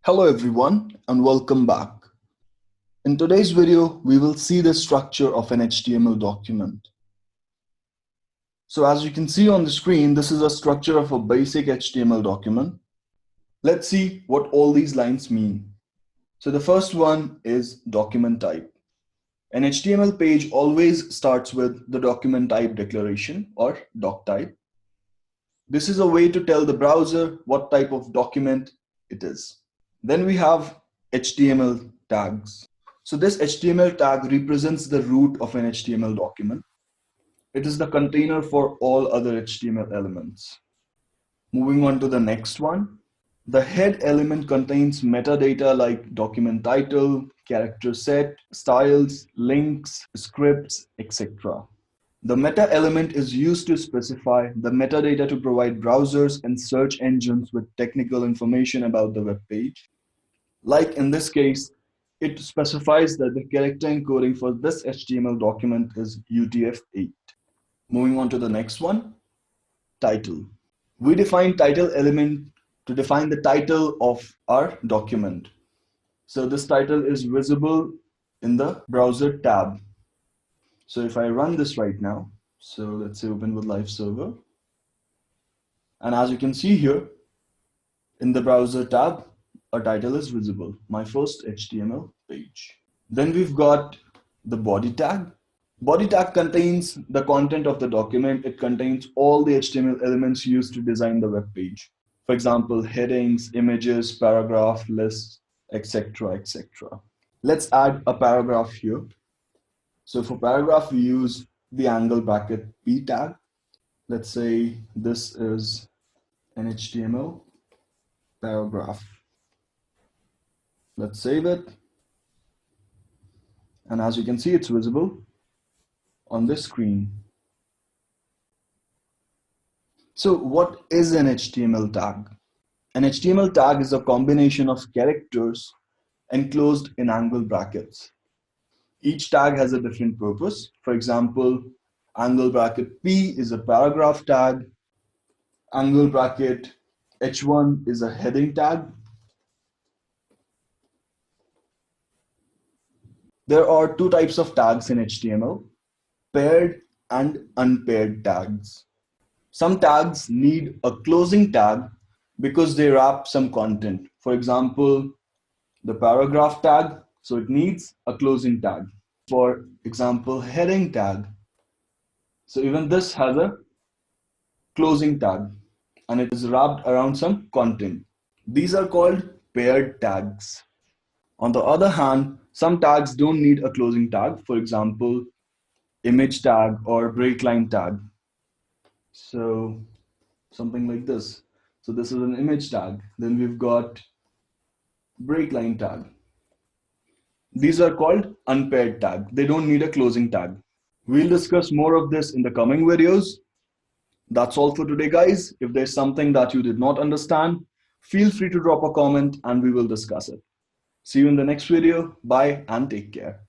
Hello everyone and welcome back. In today's video, we will see the structure of an HTML document. So as you can see on the screen, this is a structure of a basic HTML document. Let's see what all these lines mean. So the first one is document type. An HTML page always starts with the document type declaration or doc type. This is a way to tell the browser what type of document it is. Then we have HTML tags. So this HTML tag represents the root of an HTML document. It is the container for all other HTML elements. Moving on to the next one. The head element contains metadata like document title, character set, styles, links, scripts, etc. The meta element is used to specify the metadata to provide browsers and search engines with technical information about the web page. Like in this case, it specifies that the character encoding for this HTML document is UTF-8. Moving on to the next one, title. We define title element to define the title of our document. So this title is visible in the browser tab. So if I run this right now, so let's say open with live server. And as you can see here, in the browser tab, a title is visible, my first HTML page. Then we've got the body tag. Body tag contains the content of the document. It contains all the HTML elements used to design the web page. For example, headings, images, paragraph, lists, etc., etc. Let's add a paragraph here. So for paragraph, we use the angle bracket P tag. Let's say this is an HTML paragraph. Let's save it. And as you can see, it's visible on this screen. So what is an HTML tag? An HTML tag is a combination of characters enclosed in angle brackets. Each tag has a different purpose. For example, angle bracket P is a paragraph tag. Angle bracket H1 is a heading tag. There are two types of tags in HTML, paired and unpaired tags. Some tags need a closing tag because they wrap some content. For example, the paragraph tag, so it needs a closing tag. For example, heading tag. So even this has a closing tag and it is wrapped around some content. These are called paired tags. On the other hand, some tags don't need a closing tag. For example, image tag or breakline tag. So something like this. So this is an image tag. Then we've got breakline tag. These are called unpaired tag. They don't need a closing tag. We'll discuss more of this in the coming videos. That's all for today, guys. If there's something that you did not understand, feel free to drop a comment and we will discuss it. See you in the next video. Bye and take care.